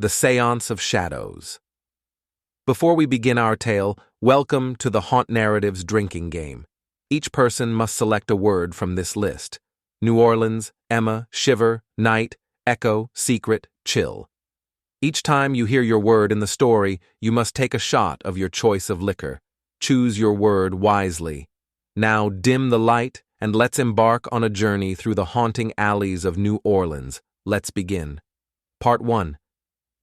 The Séance of Shadows. Before we begin our tale, welcome to the HauntNarratives drinking game. Each person must select a word from this list: New Orleans, Emma, Shiver, Night, Echo, Secret, Chill. Each time you hear your word in the story, you must take a shot of your choice of liquor. Choose your word wisely. Now dim the light and let's embark on a journey through the haunting alleys of New Orleans. Let's begin. Part 1.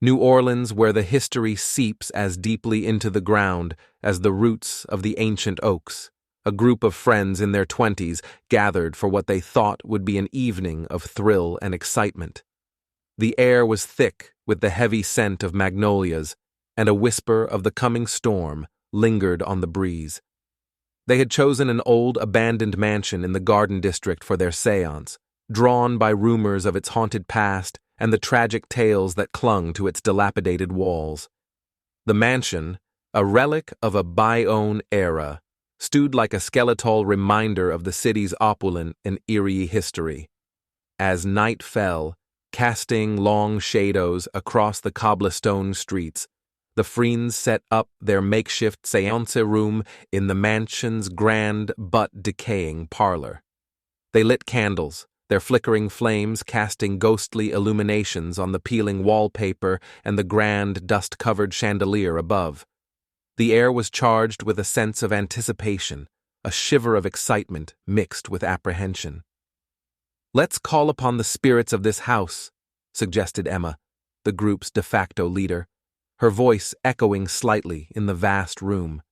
New Orleans, where the history seeps as deeply into the ground as the roots of the ancient oaks. A group of friends in their 20s gathered for what they thought would be an evening of thrill and excitement. The air was thick with the heavy scent of magnolias, and a whisper of the coming storm lingered on the breeze. They had chosen an old, abandoned mansion in the Garden District for their séance, drawn by rumors of its haunted past and the tragic tales that clung to its dilapidated walls. The mansion, a relic of a bygone era, stood like a skeletal reminder of the city's opulent and eerie history. As night fell, casting long shadows across the cobblestone streets, the friends set up their makeshift séance room in the mansion's grand but decaying parlor. They lit candles, their flickering flames casting ghostly illuminations on the peeling wallpaper and the grand, dust-covered chandelier above. The air was charged with a sense of anticipation, a shiver of excitement mixed with apprehension. "Let's call upon the spirits of this house," suggested Emma, the group's de facto leader, her voice echoing slightly in the vast room.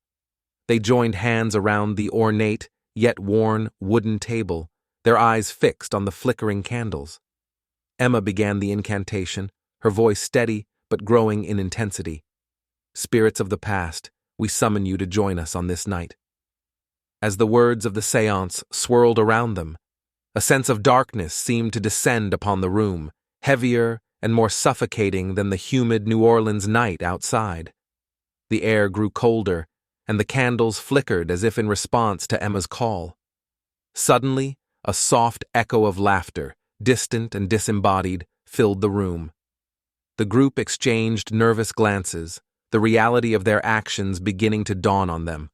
They joined hands around the ornate, yet worn, wooden table, their eyes fixed on the flickering candles. Emma began the incantation, her voice steady but growing in intensity. "Spirits of the past, we summon you to join us on this night." As the words of the séance swirled around them, a sense of darkness seemed to descend upon the room, heavier and more suffocating than the humid New Orleans night outside. The air grew colder, and the candles flickered as if in response to Emma's call. Suddenly, a soft echo of laughter, distant and disembodied, filled the room. The group exchanged nervous glances, the reality of their actions beginning to dawn on them.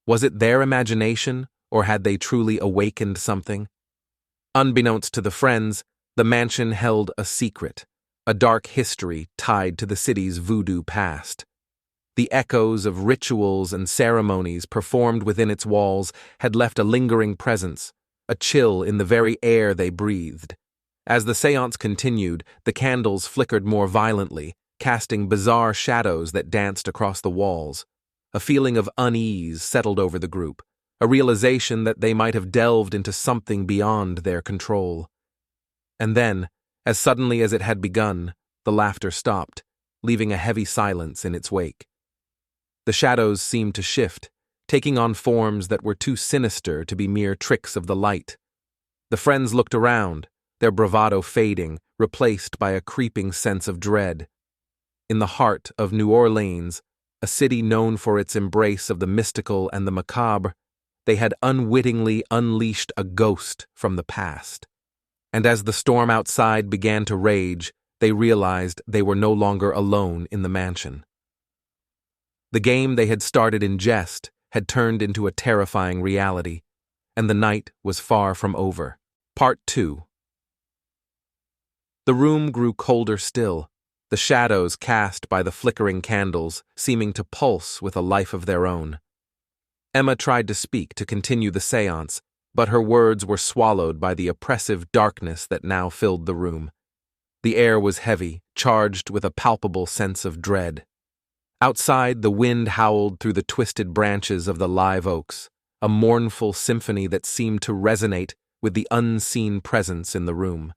Was it their imagination, or had they truly awakened something? Unbeknownst to the friends, the mansion held a secret, a dark history tied to the city's voodoo past. The echoes of rituals and ceremonies performed within its walls had left a lingering presence, a chill in the very air they breathed. As the séance continued, the candles flickered more violently, casting bizarre shadows that danced across the walls. A feeling of unease settled over the group, a realization that they might have delved into something beyond their control. And then, as suddenly as it had begun, the laughter stopped, leaving a heavy silence in its wake. The shadows seemed to shift, taking on forms that were too sinister to be mere tricks of the light. The friends looked around, their bravado fading, replaced by a creeping sense of dread. In the heart of New Orleans, a city known for its embrace of the mystical and the macabre, they had unwittingly unleashed a ghost from the past. And as the storm outside began to rage, they realized they were no longer alone in the mansion. The game they had started in jest had turned into a terrifying reality, and the night was far from over. Part 2. The room grew colder still, the shadows cast by the flickering candles seeming to pulse with a life of their own. Emma tried to speak to continue the séance, but her words were swallowed by the oppressive darkness that now filled the room. The air was heavy, charged with a palpable sense of dread. Outside, the wind howled through the twisted branches of the live oaks, a mournful symphony that seemed to resonate with the unseen presence in the room.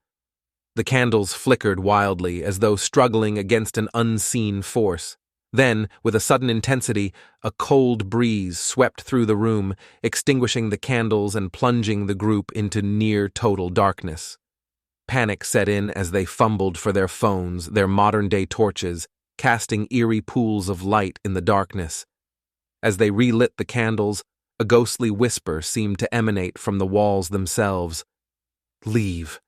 The candles flickered wildly as though struggling against an unseen force. Then, with a sudden intensity, a cold breeze swept through the room, extinguishing the candles and plunging the group into near-total darkness. Panic set in as they fumbled for their phones, their modern-day torches, casting eerie pools of light in the darkness. As they relit the candles, a ghostly whisper seemed to emanate from the walls themselves. "Leave,"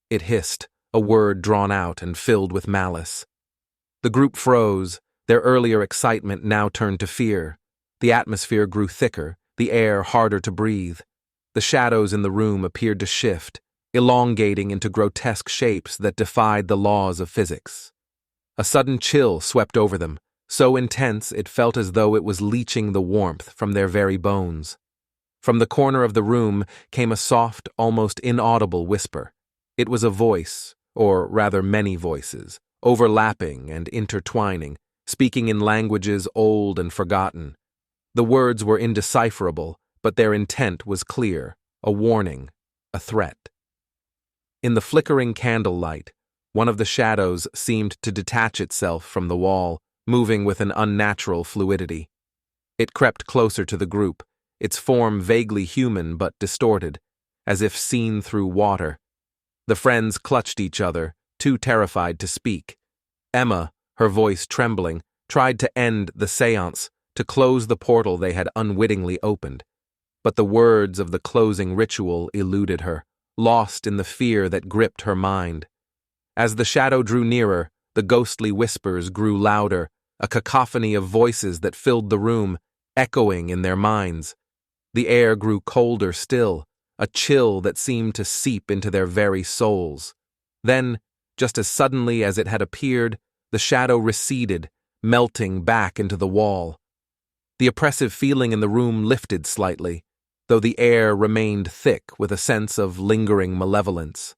it hissed, a word drawn out and filled with malice. The group froze, their earlier excitement now turned to fear. The atmosphere grew thicker, the air harder to breathe. The shadows in the room appeared to shift, elongating into grotesque shapes that defied the laws of physics. A sudden chill swept over them, so intense it felt as though it was leaching the warmth from their very bones. From the corner of the room came a soft, almost inaudible whisper. It was a voice, or rather many voices, overlapping and intertwining, speaking in languages old and forgotten. The words were indecipherable, but their intent was clear, a warning, a threat. In the flickering candlelight, one of the shadows seemed to detach itself from the wall, moving with an unnatural fluidity. It crept closer to the group, its form vaguely human but distorted, as if seen through water. The friends clutched each other, too terrified to speak. Emma, her voice trembling, tried to end the séance, to close the portal they had unwittingly opened. But the words of the closing ritual eluded her, lost in the fear that gripped her mind. As the shadow drew nearer, the ghostly whispers grew louder, a cacophony of voices that filled the room, echoing in their minds. The air grew colder still, a chill that seemed to seep into their very souls. Then, just as suddenly as it had appeared, the shadow receded, melting back into the wall. The oppressive feeling in the room lifted slightly, though the air remained thick with a sense of lingering malevolence.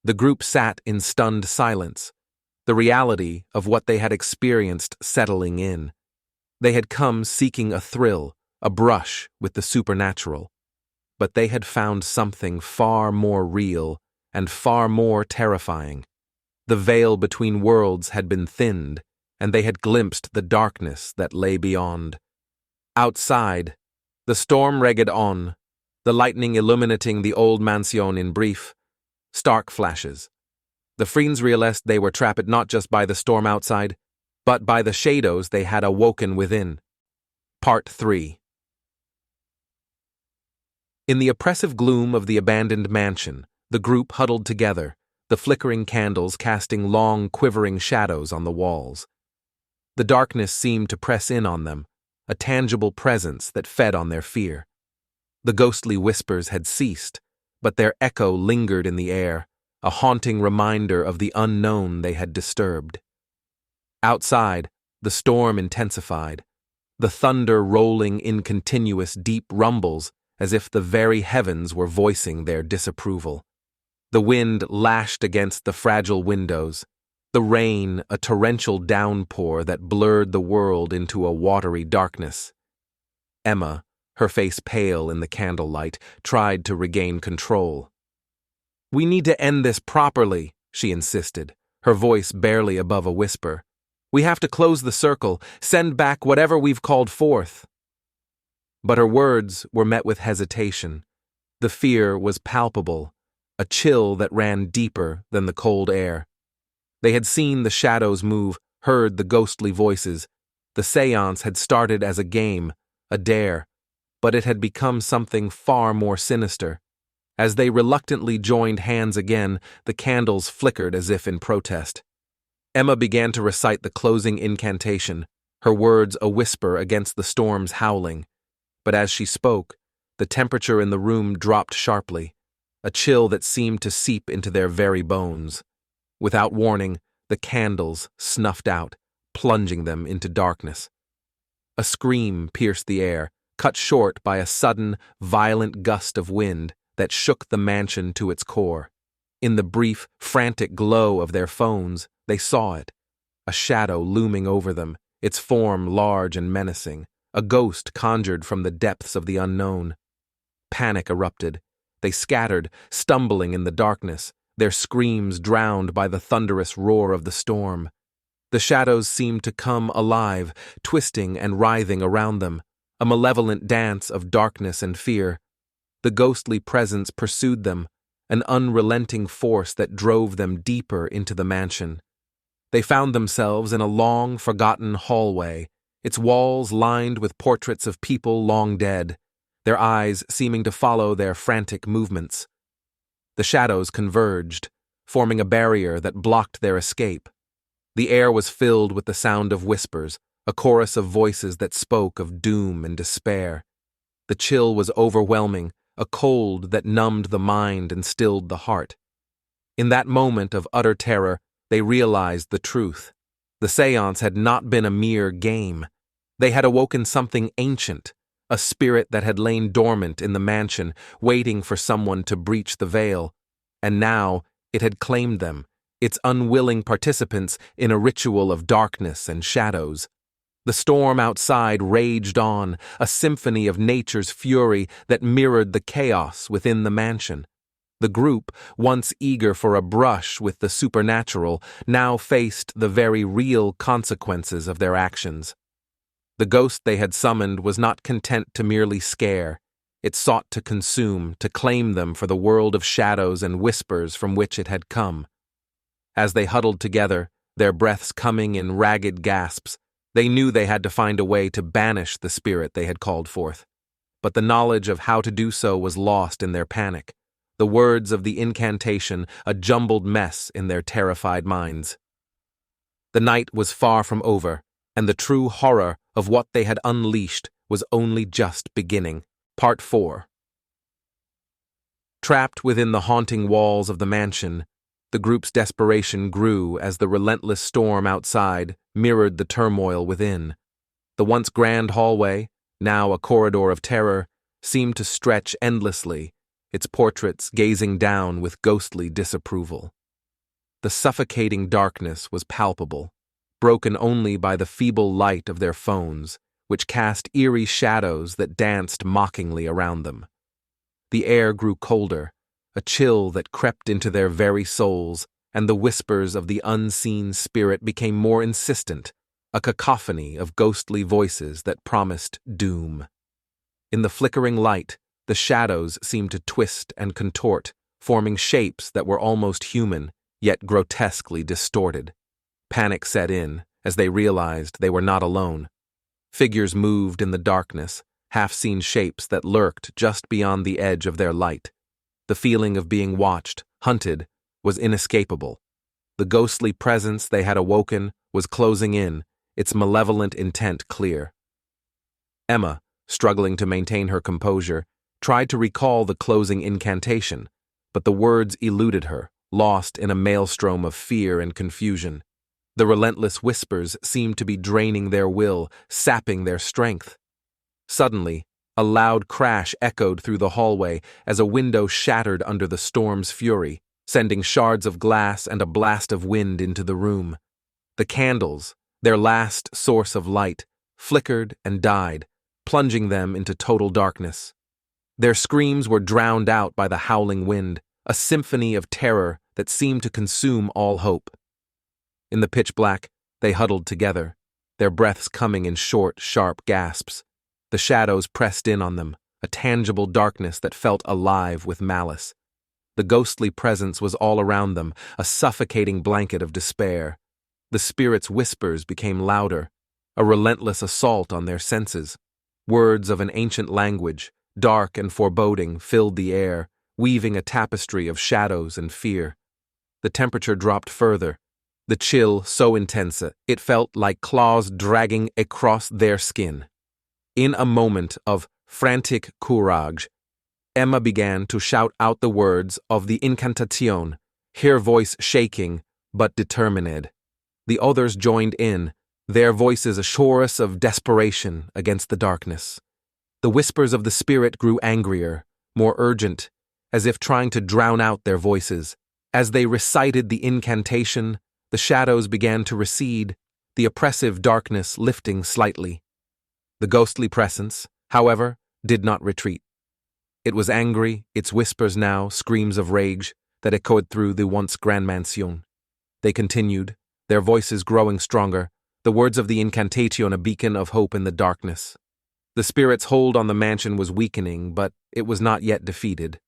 The group sat in stunned silence, the reality of what they had experienced settling in. They had come seeking a thrill, a brush with the supernatural. But they had found something far more real and far more terrifying. The veil between worlds had been thinned, and they had glimpsed the darkness that lay beyond. Outside, the storm ragged on, the lightning illuminating the old mansion in brief, stark flashes. The friends realized they were trapped not just by the storm outside, but by the shadows they had awoken within. Part 3. In the oppressive gloom of the abandoned mansion, the group huddled together, the flickering candles casting long, quivering shadows on the walls. The darkness seemed to press in on them, a tangible presence that fed on their fear. The ghostly whispers had ceased, but their echo lingered in the air, a haunting reminder of the unknown they had disturbed. Outside, the storm intensified, the thunder rolling in continuous deep rumbles as if the very heavens were voicing their disapproval. The wind lashed against the fragile windows, the rain a torrential downpour that blurred the world into a watery darkness. Emma, her face pale in the candlelight, tried to regain control. "We need to end this properly," she insisted, her voice barely above a whisper. "We have to close the circle, send back whatever we've called forth." But her words were met with hesitation. The fear was palpable, a chill that ran deeper than the cold air. They had seen the shadows move, heard the ghostly voices. The séance had started as a game, a dare, but it had become something far more sinister. As they reluctantly joined hands again, the candles flickered as if in protest. Emma began to recite the closing incantation, her words a whisper against the storm's howling. But as she spoke, the temperature in the room dropped sharply, a chill that seemed to seep into their very bones. Without warning, the candles snuffed out, plunging them into darkness. A scream pierced the air, cut short by a sudden, violent gust of wind that shook the mansion to its core. In the brief, frantic glow of their phones, they saw it, a shadow looming over them, its form large and menacing, a ghost conjured from the depths of the unknown. Panic erupted. They scattered, stumbling in the darkness, their screams drowned by the thunderous roar of the storm. The shadows seemed to come alive, twisting and writhing around them, a malevolent dance of darkness and fear. The ghostly presence pursued them, an unrelenting force that drove them deeper into the mansion. They found themselves in a long, forgotten hallway, its walls lined with portraits of people long dead, their eyes seeming to follow their frantic movements. The shadows converged, forming a barrier that blocked their escape. The air was filled with the sound of whispers, a chorus of voices that spoke of doom and despair. The chill was overwhelming, a cold that numbed the mind and stilled the heart. In that moment of utter terror, they realized the truth. The seance had not been a mere game. They had awoken something ancient, a spirit that had lain dormant in the mansion, waiting for someone to breach the veil. And now it had claimed them, its unwilling participants in a ritual of darkness and shadows. The storm outside raged on, a symphony of nature's fury that mirrored the chaos within the mansion. The group, once eager for a brush with the supernatural, now faced the very real consequences of their actions. The ghost they had summoned was not content to merely scare. It sought to consume, to claim them for the world of shadows and whispers from which it had come. As they huddled together, their breaths coming in ragged gasps, they knew they had to find a way to banish the spirit they had called forth. But the knowledge of how to do so was lost in their panic. The words of the incantation a jumbled mess in their terrified minds. The night was far from over, and the true horror of what they had unleashed was only just beginning. Part 4. Trapped within the haunting walls of the mansion, the group's desperation grew as the relentless storm outside mirrored the turmoil within. The once grand hallway, now a corridor of terror, seemed to stretch endlessly, its portraits gazing down with ghostly disapproval. The suffocating darkness was palpable, broken only by the feeble light of their phones, which cast eerie shadows that danced mockingly around them. The air grew colder, a chill that crept into their very souls, and the whispers of the unseen spirit became more insistent, a cacophony of ghostly voices that promised doom. In the flickering light, the shadows seemed to twist and contort, forming shapes that were almost human, yet grotesquely distorted. Panic set in as they realized they were not alone. Figures moved in the darkness, half-seen shapes that lurked just beyond the edge of their light. The feeling of being watched, hunted, was inescapable. The ghostly presence they had awoken was closing in, its malevolent intent clear. Emma, struggling to maintain her composure, tried to recall the closing incantation, but the words eluded her, lost in a maelstrom of fear and confusion. The relentless whispers seemed to be draining their will, sapping their strength. Suddenly, a loud crash echoed through the hallway as a window shattered under the storm's fury, sending shards of glass and a blast of wind into the room. The candles, their last source of light, flickered and died, plunging them into total darkness. Their screams were drowned out by the howling wind, a symphony of terror that seemed to consume all hope. In the pitch black, they huddled together, their breaths coming in short, sharp gasps. The shadows pressed in on them, a tangible darkness that felt alive with malice. The ghostly presence was all around them, a suffocating blanket of despair. The spirit's whispers became louder, a relentless assault on their senses. Words of an ancient language, dark and foreboding, filled the air, weaving a tapestry of shadows and fear. The temperature dropped further, the chill so intense it felt like claws dragging across their skin. In a moment of frantic courage, Emma began to shout out the words of the incantation, her voice shaking but determined. The others joined in, their voices a chorus of desperation against the darkness. The whispers of the spirit grew angrier, more urgent, as if trying to drown out their voices. As they recited the incantation, the shadows began to recede, the oppressive darkness lifting slightly. The ghostly presence, however, did not retreat. It was angry, its whispers now screams of rage that echoed through the once grand mansion. They continued, their voices growing stronger, the words of the incantation a beacon of hope in the darkness. The spirit's hold on the mansion was weakening, but it was not yet defeated.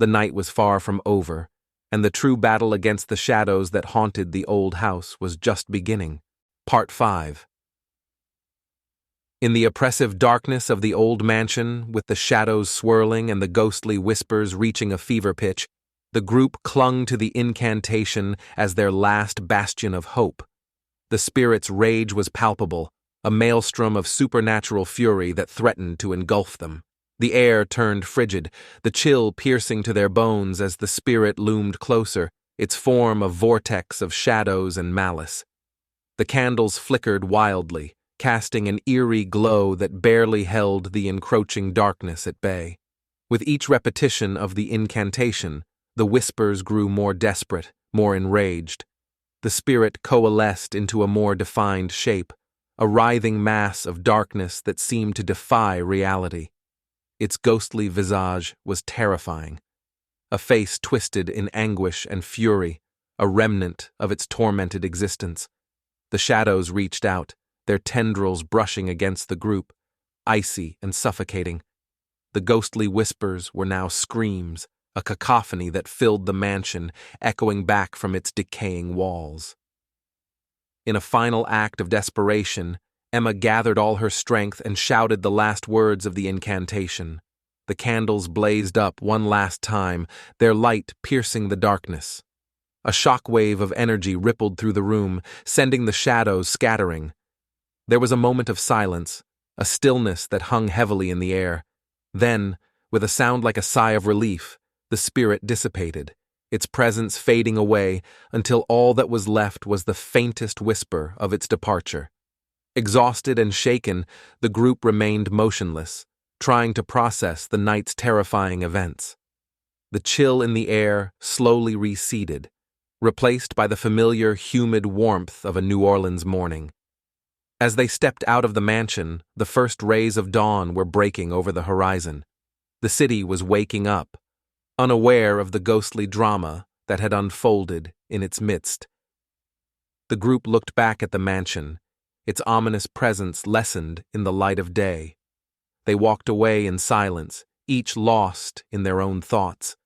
The night was far from over, and the true battle against the shadows that haunted the old house was just beginning. Part 5. In the oppressive darkness of the old mansion, with the shadows swirling and the ghostly whispers reaching a fever pitch, the group clung to the incantation as their last bastion of hope. The spirit's rage was palpable, a maelstrom of supernatural fury that threatened to engulf them. The air turned frigid, the chill piercing to their bones as the spirit loomed closer, its form a vortex of shadows and malice. The candles flickered wildly, casting an eerie glow that barely held the encroaching darkness at bay. With each repetition of the incantation, the whispers grew more desperate, more enraged. The spirit coalesced into a more defined shape, a writhing mass of darkness that seemed to defy reality. Its ghostly visage was terrifying, a face twisted in anguish and fury, a remnant of its tormented existence. The shadows reached out, their tendrils brushing against the group, icy and suffocating. The ghostly whispers were now screams, a cacophony that filled the mansion, echoing back from its decaying walls. In a final act of desperation, Emma gathered all her strength and shouted the last words of the incantation. The candles blazed up one last time, their light piercing the darkness. A shockwave of energy rippled through the room, sending the shadows scattering. There was a moment of silence, a stillness that hung heavily in the air. Then, with a sound like a sigh of relief, the spirit dissipated, its presence fading away until all that was left was the faintest whisper of its departure. Exhausted and shaken, the group remained motionless, trying to process the night's terrifying events. The chill in the air slowly receded, replaced by the familiar, humid warmth of a New Orleans morning. As they stepped out of the mansion, the first rays of dawn were breaking over the horizon. The city was waking up, unaware of the ghostly drama that had unfolded in its midst. The group looked back at the mansion, its ominous presence lessened in the light of day. They walked away in silence, each lost in their own thoughts.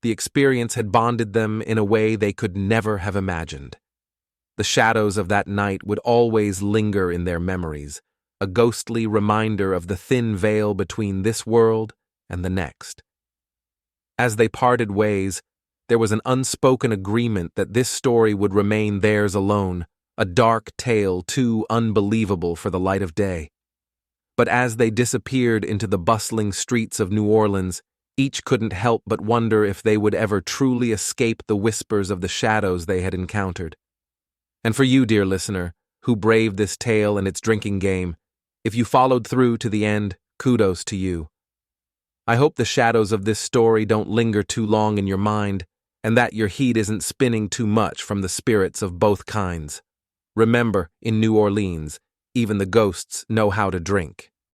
The experience had bonded them in a way they could never have imagined. The shadows of that night would always linger in their memories, a ghostly reminder of the thin veil between this world and the next. As they parted ways, there was an unspoken agreement that this story would remain theirs alone, a dark tale too unbelievable for the light of day. But as they disappeared into the bustling streets of New Orleans, each couldn't help but wonder if they would ever truly escape the whispers of the shadows they had encountered. And for you, dear listener, who braved this tale and its drinking game, if you followed through to the end, kudos to you. I hope the shadows of this story don't linger too long in your mind, and that your heat isn't spinning too much from the spirits of both kinds. Remember, in New Orleans, even the ghosts know how to drink.